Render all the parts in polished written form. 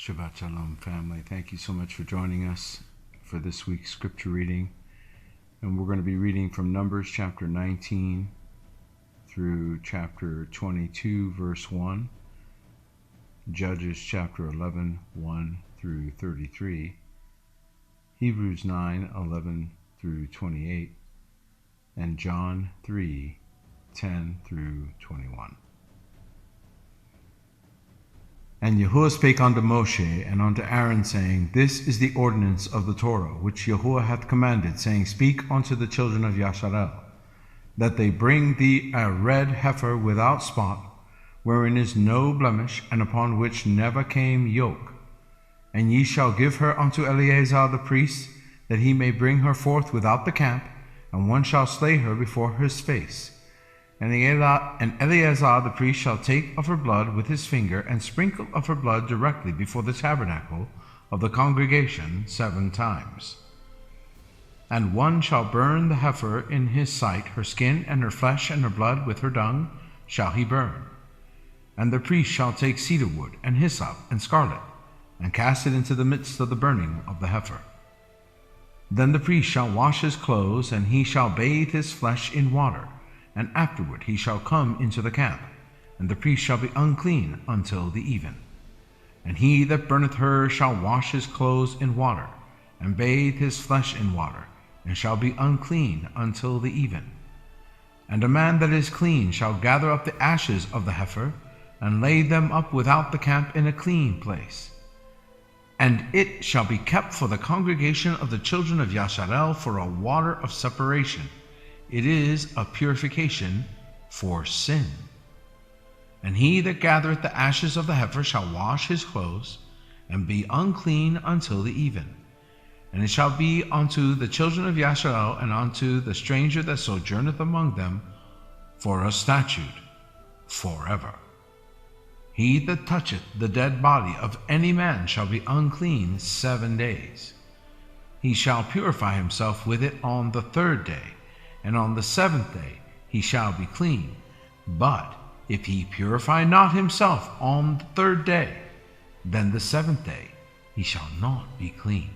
Shabbat Shalom, family. Thank you so much for joining us for this week's scripture reading. And we're going to be reading from Numbers chapter 19 through chapter 22, verse 1, Judges chapter 11, 1 through 33, Hebrews 9, 11 through 28, and John 3, 10 through 21. And Yahuwah spake unto Moshe and unto Aaron, saying, This is the ordinance of the Torah, which Yahuwah hath commanded, saying, Speak unto the children of Yasharel, that they bring thee a red heifer without spot, wherein is no blemish, and upon which never came yoke. And ye shall give her unto Eleazar the priest, that he may bring her forth without the camp, and one shall slay her before his face. And Eleazar the priest shall take of her blood with his finger, and sprinkle of her blood directly before the tabernacle of the congregation 7 times. And one shall burn the heifer in his sight, her skin and her flesh and her blood with her dung shall he burn. And the priest shall take cedar wood and hyssop and scarlet, and cast it into the midst of the burning of the heifer. Then the priest shall wash his clothes, and he shall bathe his flesh in water, and afterward he shall come into the camp, and the priest shall be unclean until the even. And he that burneth her shall wash his clothes in water, and bathe his flesh in water, and shall be unclean until the even. And a man that is clean shall gather up the ashes of the heifer, and lay them up without the camp in a clean place. And it shall be kept for the congregation of the children of Yasharel for a water of separation. It is a purification for sin. And he that gathereth the ashes of the heifer shall wash his clothes, and be unclean until the even. And it shall be unto the children of Yasharel, and unto the stranger that sojourneth among them, for a statute forever. He that toucheth the dead body of any man shall be unclean 7 days. He shall purify himself with it on the 3rd day, and on the 7th day he shall be clean. But if he purify not himself on the 3rd day, then the 7th day he shall not be clean.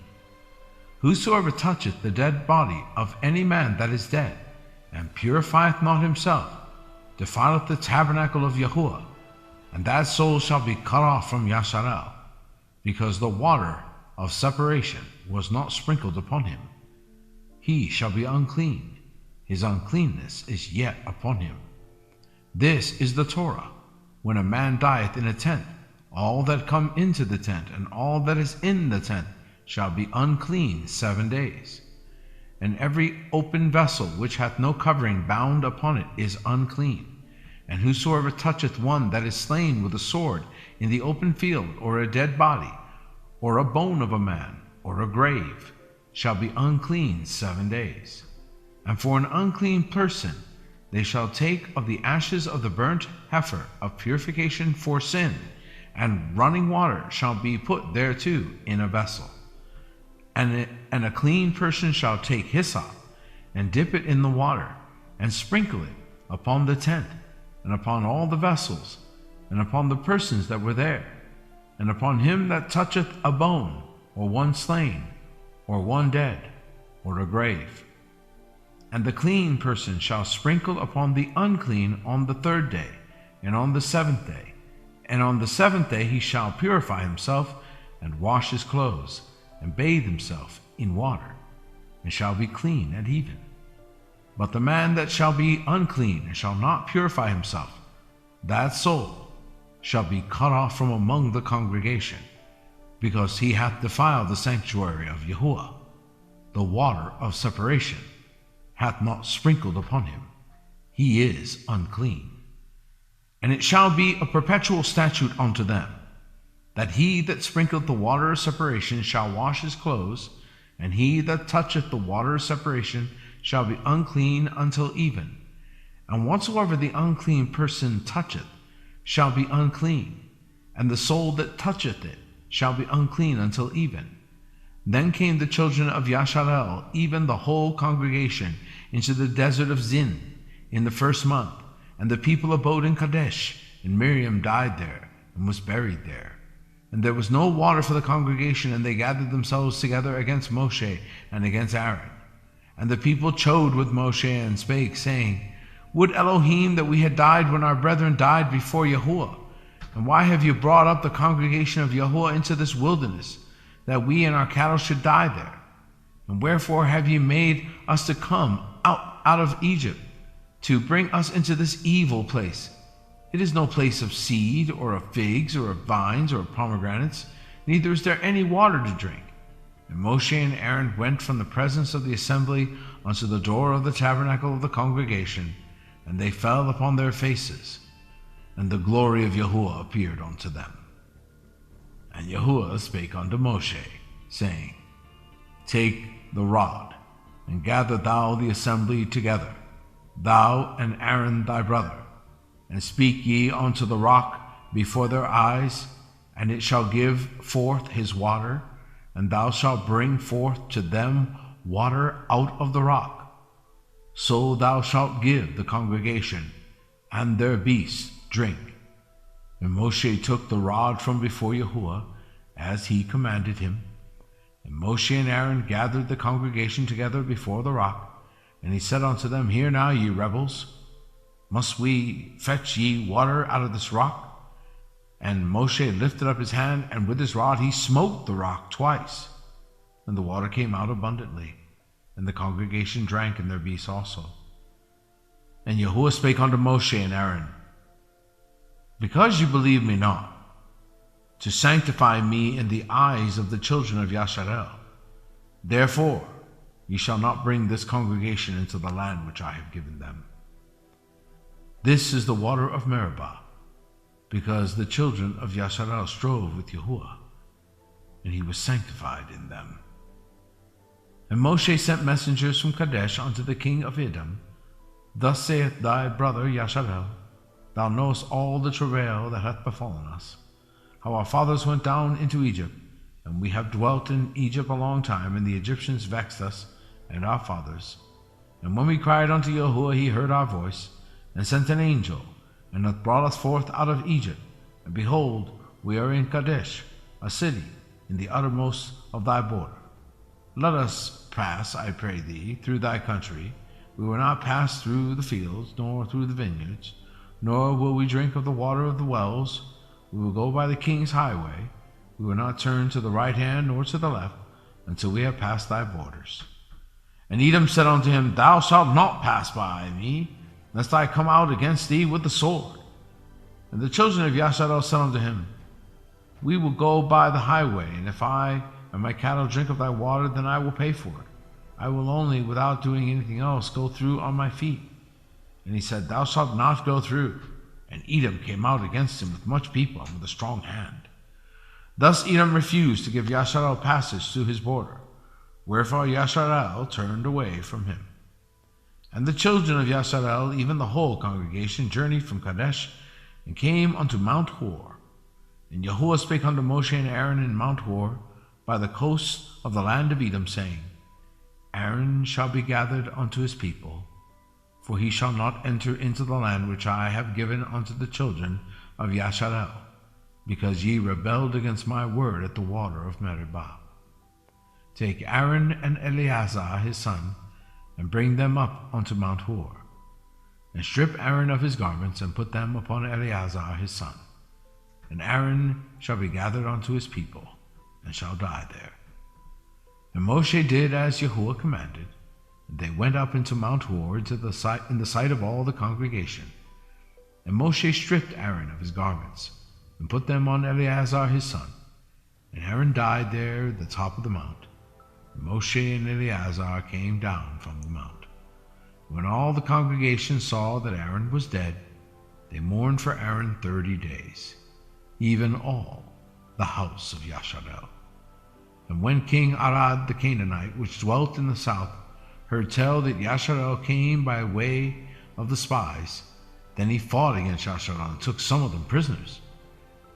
Whosoever toucheth the dead body of any man that is dead, and purifieth not himself, defileth the tabernacle of Yahuwah, and that soul shall be cut off from Yasharel, because the water of separation was not sprinkled upon him. He shall be unclean. His uncleanness is yet upon him. This is the Torah. When a man dieth in a tent, all that come into the tent, and all that is in the tent, shall be unclean 7 days. And every open vessel which hath no covering bound upon it is unclean. And whosoever toucheth one that is slain with a sword in the open field, or a dead body, or a bone of a man, or a grave, shall be unclean 7 days. And for an unclean person they shall take of the ashes of the burnt heifer of purification for sin, and running water shall be put thereto in a vessel. And a clean person shall take hyssop, and dip it in the water, and sprinkle it upon the tent, and upon all the vessels, and upon the persons that were there, and upon him that toucheth a bone, or one slain, or one dead, or a grave. And the clean person shall sprinkle upon the unclean on the 3rd day, and on the 7th day. And on the 7th day he shall purify himself, and wash his clothes, and bathe himself in water, and shall be clean at even. But the man that shall be unclean, and shall not purify himself, that soul shall be cut off from among the congregation, because he hath defiled the sanctuary of Yahuwah. The water of separation hath not sprinkled upon him. He is unclean. And it shall be a perpetual statute unto them, that he that sprinkleth the water of separation shall wash his clothes, and he that toucheth the water of separation shall be unclean until even. And whatsoever the unclean person toucheth shall be unclean, and the soul that toucheth it shall be unclean until even. Then came the children of Yasharel, even the whole congregation, into the desert of Zin in the 1st month, and the people abode in Kadesh, and Miriam died there, and was buried there. And there was no water for the congregation, and they gathered themselves together against Moshe and against Aaron. And the people chode with Moshe and spake, saying, Would Elohim that we had died when our brethren died before Yahuwah. And why have you brought up the congregation of Yahuwah into this wilderness, that we and our cattle should die there? And wherefore have ye made us to come out of Egypt, to bring us into this evil place? It is no place of seed, or of figs, or of vines, or of pomegranates, neither is there any water to drink. And Moshe and Aaron went from the presence of the assembly unto the door of the tabernacle of the congregation, and they fell upon their faces, and the glory of Yahuwah appeared unto them. And Yahuwah spake unto Moshe, saying, Take the rod, and gather thou the assembly together, thou and Aaron thy brother, and speak ye unto the rock before their eyes, and it shall give forth his water, and thou shalt bring forth to them water out of the rock. So thou shalt give the congregation and their beasts drink. And Moshe took the rod from before Yahuwah, as he commanded him. And Moshe and Aaron gathered the congregation together before the rock, and he said unto them, Hear now, ye rebels, must we fetch ye water out of this rock? And Moshe lifted up his hand, and with his rod he smote the rock twice, and the water came out abundantly, and the congregation drank, and their beasts also. And Yahuwah spake unto Moshe and Aaron, Because you believe me not, to sanctify me in the eyes of the children of Yasharel, therefore ye shall not bring this congregation into the land which I have given them. This is the water of Meribah, because the children of Yasharel strove with Yahuwah, and he was sanctified in them. And Moshe sent messengers from Kadesh unto the king of Edom. Thus saith thy brother Yasharel, Thou knowest all the travail that hath befallen us, how our fathers went down into Egypt, and we have dwelt in Egypt a long time, and the Egyptians vexed us and our fathers. And when we cried unto Yahuwah, he heard our voice, and sent an angel, and hath brought us forth out of Egypt. And behold, we are in Kadesh, a city in the uttermost of thy border. Let us pass, I pray thee, through thy country. We will not pass through the fields, nor through the vineyards, nor will we drink of the water of the wells. We will go by the king's highway. We will not turn to the right hand nor to the left, until we have passed thy borders. And Edom said unto him, Thou shalt not pass by me, lest I come out against thee with the sword. And the children of Yasharel said unto him, We will go by the highway, and if I and my cattle drink of thy water, then I will pay for it. I will only, without doing anything else, go through on my feet. And he said, Thou shalt not go through. And Edom came out against him with much people and with a strong hand. Thus Edom refused to give Yasharel passage through his border, wherefore Yasharel turned away from him. And the children of Yasharel, even the whole congregation, journeyed from Kadesh, and came unto Mount Hor. And Yahuwah spake unto Moshe and Aaron in Mount Hor, by the coast of the land of Edom, saying, Aaron shall be gathered unto his people, for he shall not enter into the land which I have given unto the children of Yasharel, because ye rebelled against my word at the water of Meribah. Take Aaron and Eleazar his son, and bring them up unto Mount Hor, and strip Aaron of his garments, and put them upon Eleazar his son. And Aaron shall be gathered unto his people, and shall die there. And Moshe did as Yahuwah commanded, and they went up into Mount Hor in the sight of all the congregation. And Moshe stripped Aaron of his garments, and put them on Eleazar his son. And Aaron died there at the top of the mount. Moshe and Eleazar came down from the mount. When all the congregation saw that Aaron was dead, they mourned for Aaron 30 days, even all the house of Yasharel. And when King Arad the Canaanite, which dwelt in the south, heard tell that Yasharel came by way of the spies, then he fought against Yasharel and took some of them prisoners.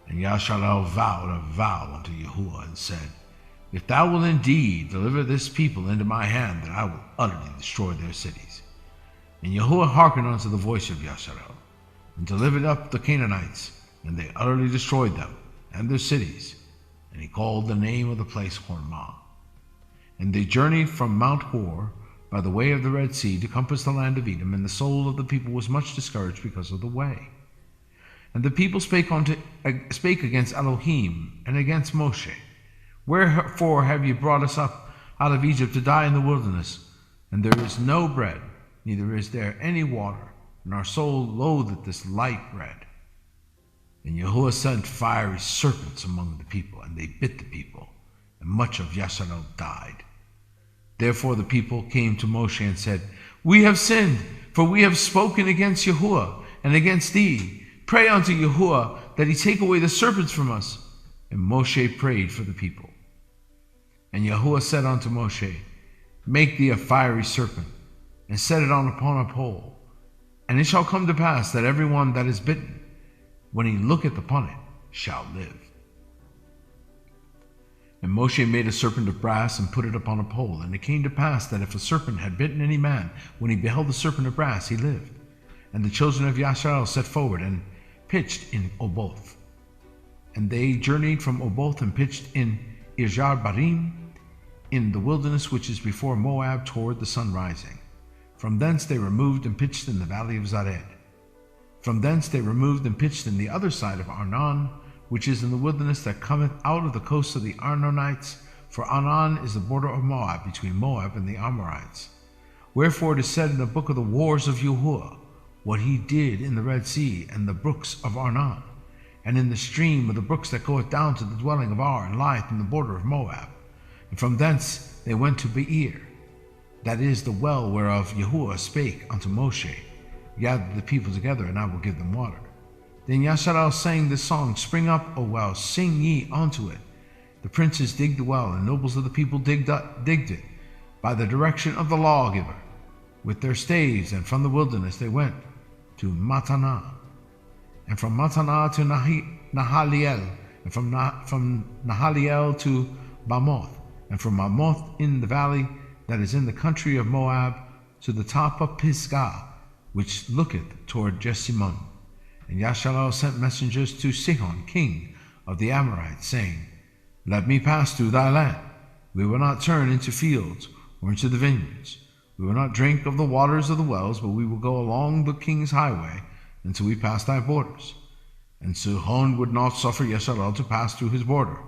And Yasharel vowed a vow unto Yahuwah and said, If thou wilt indeed deliver this people into my hand, then I will utterly destroy their cities. And Yahuwah hearkened unto the voice of Yasharel, and delivered up the Canaanites, and they utterly destroyed them and their cities, and he called the name of the place Hormah. And they journeyed from Mount Hor by the way of the Red Sea to compass the land of Edom, and the soul of the people was much discouraged because of the way. And the people spake against Elohim and against Moshe, Wherefore have ye brought us up out of Egypt to die in the wilderness? And there is no bread, neither is there any water, and our soul loatheth this light bread. And Yahuwah sent fiery serpents among the people, and they bit the people, and much of Yasharel died. Therefore the people came to Moshe and said, We have sinned, for we have spoken against Yahuwah and against thee. Pray unto Yahuwah that he take away the serpents from us. And Moshe prayed for the people. And Yahuwah said unto Moshe, Make thee a fiery serpent, and set it upon a pole. And it shall come to pass that every one that is bitten, when he looketh upon it, shall live. And Moshe made a serpent of brass, and put it upon a pole. And it came to pass that if a serpent had bitten any man, when he beheld the serpent of brass, he lived. And the children of Yasharel set forward, and pitched in Oboth. And they journeyed from Oboth, and pitched in Ijar-barim, in the wilderness which is before Moab, toward the sun rising. From thence they removed and pitched in the valley of Zared. From thence they removed and pitched in the other side of Arnon, which is in the wilderness that cometh out of the coast of the Arnonites, for Arnon is the border of Moab, between Moab and the Amorites. Wherefore it is said in the book of the wars of Yahuwah, what he did in the Red Sea and the brooks of Arnon, and in the stream of the brooks that goeth down to the dwelling of Ar, and lieth in the border of Moab. And from thence they went to Beer, that is the well whereof Yahuwah spake unto Moshe, Gather the people together, and I will give them water. Then Yasharel sang this song, Spring up, O well, sing ye unto it. The princes digged the well, and nobles of the people digged it, by the direction of the lawgiver, with their staves, and from the wilderness they went to Mattanah, and from Mattanah to Nahaliel, and from Nahaliel to Bamoth, and from Bamoth in the valley that is in the country of Moab, to the top of Pisgah, which looketh toward Jeshimon. And Yasharel sent messengers to Sihon, king of the Amorites, saying, Let me pass through thy land. We will not turn into fields or into the vineyards. We will not drink of the waters of the wells, but we will go along the king's highway until we pass thy borders. And Sihon would not suffer Yasharel to pass through his border.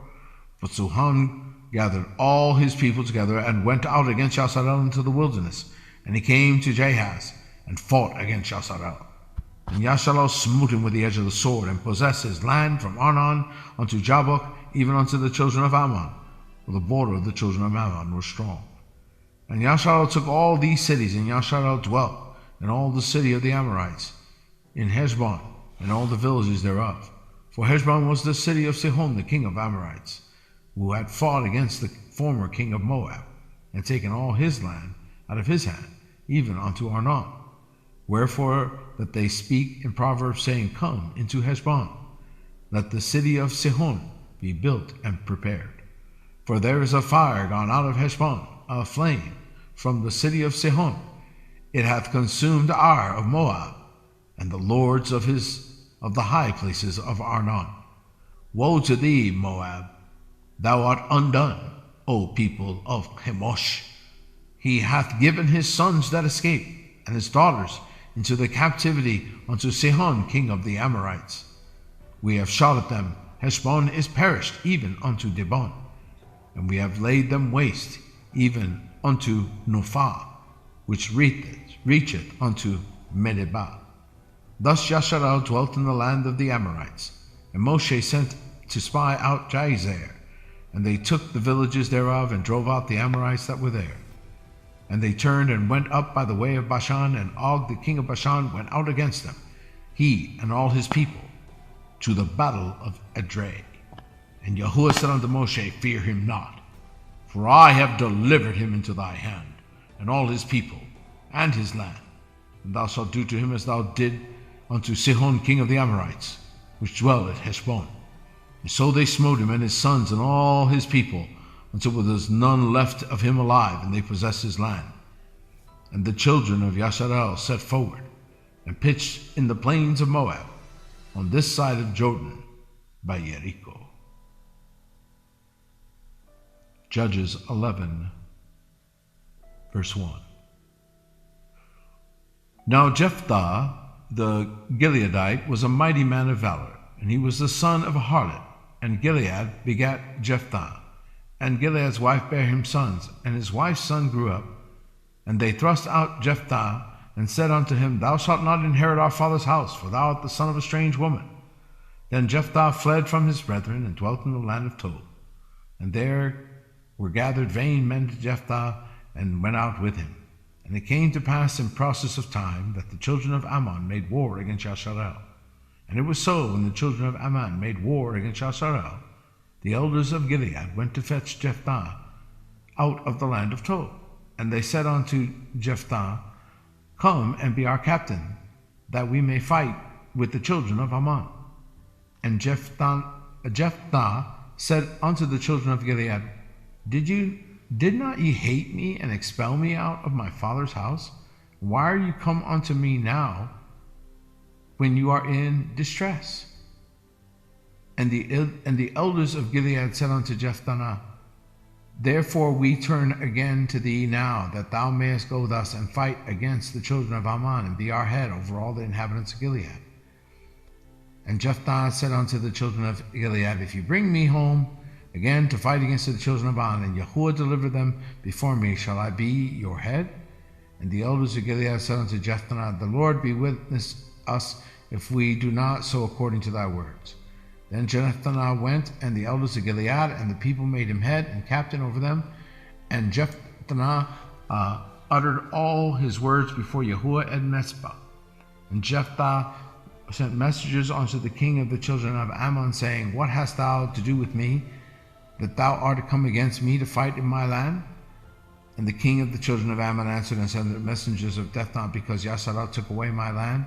But Sihon gathered all his people together and went out against Yasharel into the wilderness. And he came to Jahaz and fought against Yasharel. And Yasharel smote him with the edge of the sword, and possessed his land from Arnon unto Jabbok, even unto the children of Ammon, for the border of the children of Ammon was strong. And Yasharel took all these cities, and Yasharel dwelt in all the city of the Amorites, in Heshbon, and all the villages thereof. For Heshbon was the city of Sihon, the king of Amorites, who had fought against the former king of Moab, and taken all his land out of his hand, even unto Arnon. Wherefore that they speak in Proverbs, saying, Come into Heshbon, let the city of Sihon be built and prepared. For there is a fire gone out of Heshbon, a flame from the city of Sihon. It hath consumed Ar of Moab, and the lords of the high places of Arnon. Woe to thee, Moab! Thou art undone, O people of Chemosh. He hath given his sons that escape, and his daughters into the captivity unto Sihon, king of the Amorites. We have shot at them. Heshbon is perished, even unto Dibon. And we have laid them waste, even unto Nophah, which reacheth unto Medeba. Thus Yasharel dwelt in the land of the Amorites. And Moshe sent to spy out Jazer, and they took the villages thereof, and drove out the Amorites that were there. And they turned and went up by the way of Bashan, and Og the king of Bashan went out against them, he and all his people, to the battle of Edrei. And Yahuwah said unto Moshe, Fear him not, for I have delivered him into thy hand, and all his people, and his land. And thou shalt do to him as thou did unto Sihon king of the Amorites, which dwell at Heshbon. And so they smote him and his sons and all his people, until there was none left of him alive, and they possessed his land. And the children of Yasharel set forward, and pitched in the plains of Moab, on this side of Jordan, by Jericho. Judges 11, verse 1. Now Jephthah the Gileadite was a mighty man of valor, and he was the son of a harlot, and Gilead begat Jephthah. And Gilead's wife bare him sons, and his wife's son grew up. And they thrust out Jephthah, and said unto him, Thou shalt not inherit our father's house, for thou art the son of a strange woman. Then Jephthah fled from his brethren, and dwelt in the land of Tob. And there were gathered vain men to Jephthah, and went out with him. And it came to pass in process of time that the children of Ammon made war against Yasharel. And it was so, when the children of Ammon made war against Yasharel, the elders of Gilead went to fetch Jephthah out of the land of Tob. And they said unto Jephthah, Come and be our captain, that we may fight with the children of Ammon. And Jephthah said unto the children of Gilead, Did not ye hate me and expel me out of my father's house? Why are you come unto me now when you are in distress? And the elders of Gilead said unto Jephthah, Therefore we turn again to thee now, that thou mayest go thus and fight against the children of Ammon, and be our head over all the inhabitants of Gilead. And Jephthah said unto the children of Gilead, If you bring me home again to fight against the children of Ammon, and Yahuwah deliver them before me, shall I be your head? And the elders of Gilead said unto Jephthah, The Lord be witness us, if we do not so according to thy words. Then Jephthah went, and the elders of Gilead, and the people made him head and captain over them. And Jephthah uttered all his words before Yahuwah at Mizpah. And Jephthah sent messengers unto the king of the children of Ammon, saying, What hast thou to do with me, that thou art come against me to fight in my land? And the king of the children of Ammon answered and said, The messengers of Jephthah, because Yasharel took away my land,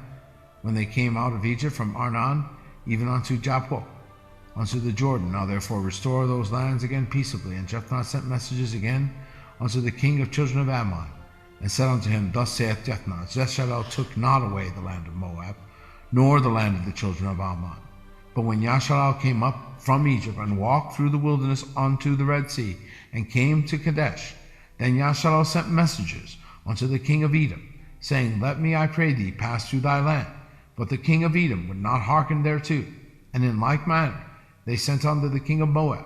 when they came out of Egypt from Arnon, even unto Jabbok, unto the Jordan. Now therefore restore those lands again peaceably. And Jephthah sent messages again unto the king of children of Ammon, and said unto him, Thus saith Jephthah, Yasharel took not away the land of Moab, nor the land of the children of Ammon. But when Yasharel came up from Egypt, and walked through the wilderness unto the Red Sea, and came to Kadesh, then Yasharel sent messengers unto the king of Edom, saying, Let me, I pray thee, pass through thy land. But the king of Edom would not hearken thereto. And in like manner they sent unto the king of Moab,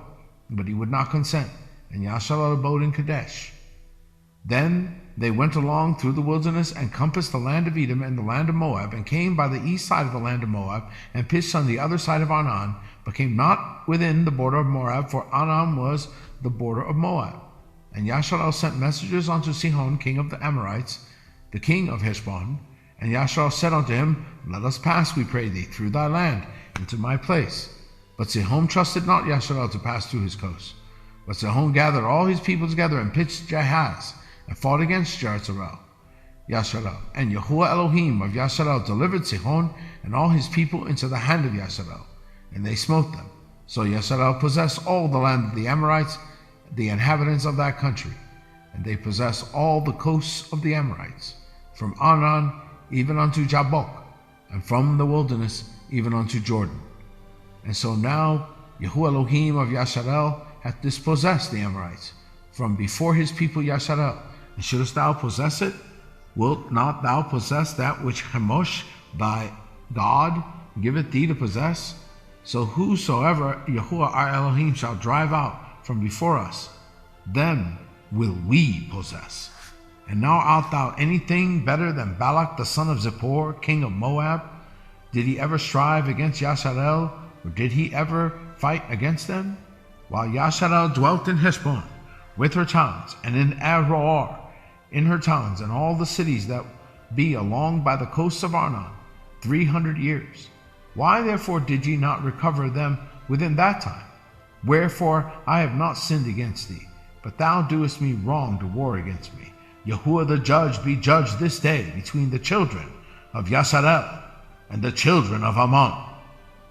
but he would not consent. And Yasharel abode in Kadesh. Then they went along through the wilderness, and compassed the land of Edom and the land of Moab, and came by the east side of the land of Moab, and pitched on the other side of Arnon, but came not within the border of Moab, for Arnon was the border of Moab. And Yasharel sent messengers unto Sihon, king of the Amorites, the king of Heshbon. And Yasharel said unto him, Let us pass, we pray thee, through thy land into my place. But Sihon trusted not Yasharel to pass through his coast. But Sihon gathered all his people together, and pitched Jahaz, and fought against Yasharel. And Yahuwah Elohim of Yasharel delivered Sihon and all his people into the hand of Yasharel, and they smote them. So Yasharel possessed all the land of the Amorites, the inhabitants of that country. And they possessed all the coasts of the Amorites, from Arnon even unto Jabbok, and from the wilderness even unto Jordan. And so now Yahuwah Elohim of Yasharel hath dispossessed the Amorites from before his people Yasharel. And shouldest thou possess it? Wilt not thou possess that which Chemosh thy God giveth thee to possess? So whosoever Yahuwah our Elohim shall drive out from before us, them will we possess. And now art thou anything better than Balak the son of Zippor, king of Moab? Did he ever strive against Yasharel, or did he ever fight against them? While Yasharel dwelt in Heshbon, with her towns, and in Aroer, in her towns, and all the cities that be along by the coasts of Arnon, 300 years. Why therefore did ye not recover them within that time? Wherefore I have not sinned against thee, but thou doest me wrong to war against me. Yahuwah the judge be judged this day between the children of Yasharel and the children of Ammon.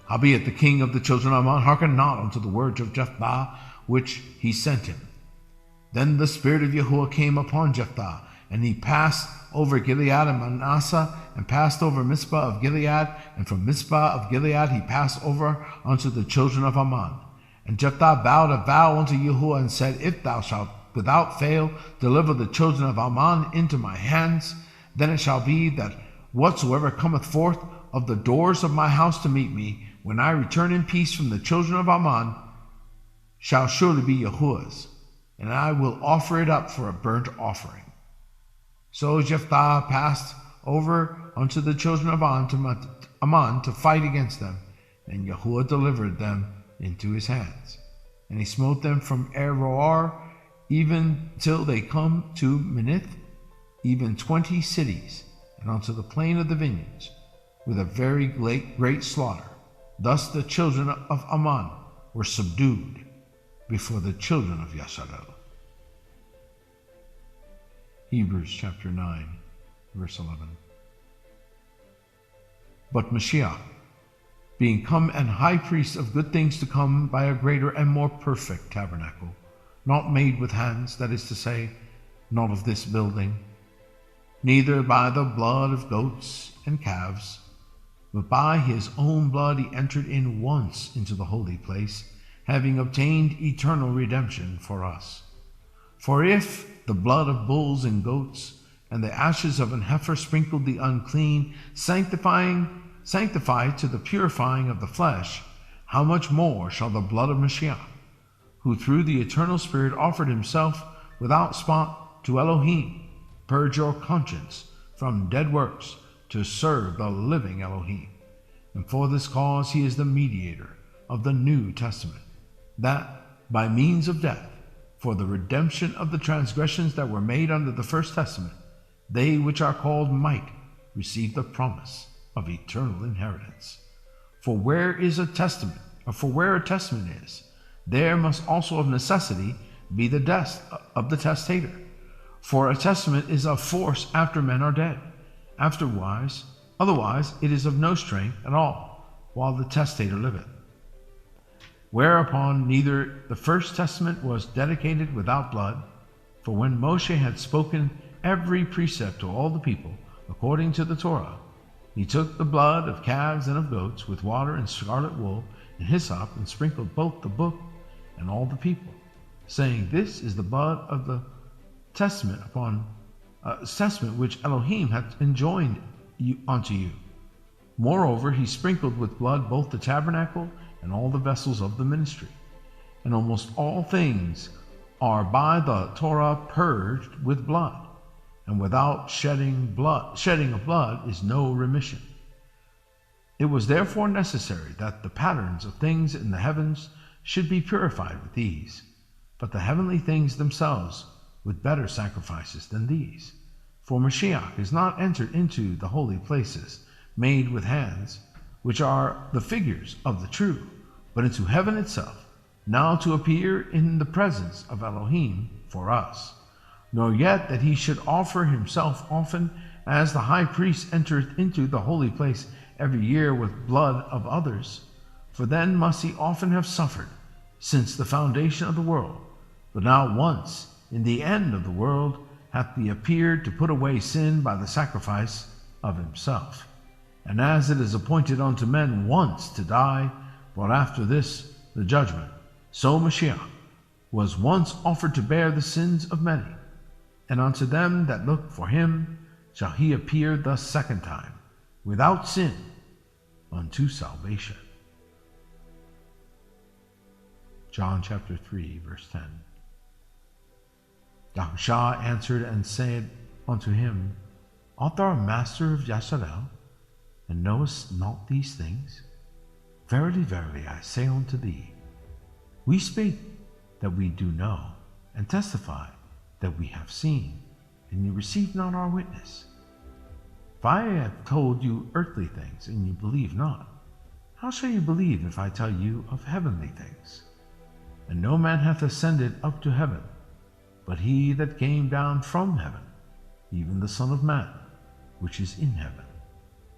Howbeit the king of the children of Ammon hearkened not unto the words of Jephthah, which he sent him. Then the spirit of Yahuwah came upon Jephthah, and he passed over Gilead and Manasseh, and passed over Mizpah of Gilead, and from Mizpah of Gilead he passed over unto the children of Ammon. And Jephthah vowed a vow unto Yahuwah, and said, If thou shalt without fail deliver the children of Ammon into my hands, then it shall be that whatsoever cometh forth of the doors of my house to meet me, when I return in peace from the children of Ammon, shall surely be Yahuwah's, and I will offer it up for a burnt offering. So Jephthah passed over unto the children of Ammon to fight against them, and Yahuwah delivered them into his hands. And he smote them from Aroer even till they come to Minnith, even 20 cities, and unto the plain of the vineyards, with a very great slaughter. Thus the children of Ammon were subdued before the children of Yasharel. Hebrews chapter 9, verse 11. But Mashiach, being come an high priest of good things to come by a greater and more perfect tabernacle, not made with hands, that is to say, not of this building, neither by the blood of goats and calves, but by his own blood he entered in once into the holy place, having obtained eternal redemption for us. For if the blood of bulls and goats and the ashes of an heifer sprinkled the unclean, sanctified to the purifying of the flesh, how much more shall the blood of Mashiach, who through the eternal Spirit offered himself without spot to Elohim, purge your conscience from dead works to serve the living Elohim. And for this cause he is the mediator of the New Testament, that by means of death, for the redemption of the transgressions that were made under the first testament, they which are called might receive the promise of eternal inheritance. For where a testament is, there must also of necessity be the death of the testator. For a testament is of force after men are dead. Otherwise it is of no strength at all, while the testator liveth. Whereupon neither the first testament was dedicated without blood, for when Moshe had spoken every precept to all the people, according to the Torah, he took the blood of calves and of goats with water and scarlet wool and hyssop, and sprinkled both the book and all the people, saying, This is the blood of the testament which Elohim hath enjoined unto you. Moreover, he sprinkled with blood both the tabernacle and all the vessels of the ministry. And almost all things are by the Torah purged with blood, and without shedding of blood is no remission. It was therefore necessary that the patterns of things in the heavens should be purified with these, but the heavenly things themselves with better sacrifices than these. For Mashiach is not entered into the holy places made with hands, which are the figures of the true, but into heaven itself, now to appear in the presence of Elohim for us. Nor yet that he should offer himself often, as the high priest entereth into the holy place every year with blood of others, for then must he often have suffered since the foundation of the world. But now once, in the end of the world, hath he appeared to put away sin by the sacrifice of himself. And as it is appointed unto men once to die, but after this the judgment, so Mashiach was once offered to bear the sins of many, and unto them that look for him shall he appear the second time, without sin, unto salvation. John chapter 3, verse 10. Yahushua answered and said unto him, Art thou a master of Yasharel, and knowest not these things? Verily, verily, I say unto thee, we speak that we do know, and testify that we have seen, and ye receive not our witness. If I have told you earthly things, and ye believe not, how shall you believe if I tell you of heavenly things? And no man hath ascended up to heaven, but he that came down from heaven, even the Son of Man, which is in heaven.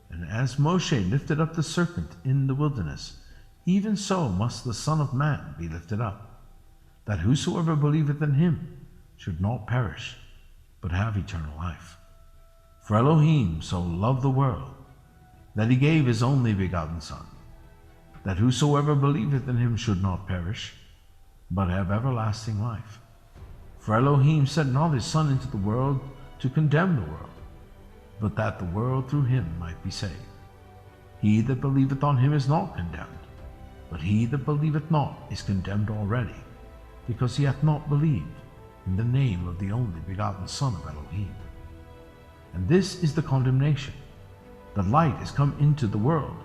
And as Moshe lifted up the serpent in the wilderness, even so must the Son of Man be lifted up, that whosoever believeth in him should not perish, but have eternal life. For Elohim so loved the world, that he gave his only begotten Son, that whosoever believeth in him should not perish, but have everlasting life. For Elohim sent not his Son into the world to condemn the world, but that the world through him might be saved. He that believeth on him is not condemned, but he that believeth not is condemned already, because he hath not believed in the name of the only begotten Son of Elohim. And this is the condemnation: the light is come into the world,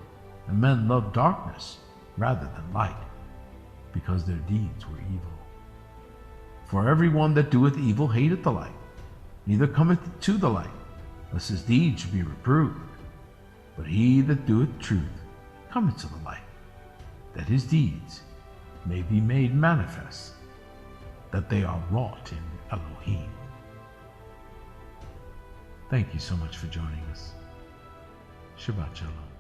and men love darkness rather than light, because their deeds were evil. For every one that doeth evil hateth the light, neither cometh to the light, lest his deeds should be reproved. But he that doeth truth cometh to the light, that his deeds may be made manifest, that they are wrought in Elohim. Thank you so much for joining us. Shabbat Shalom.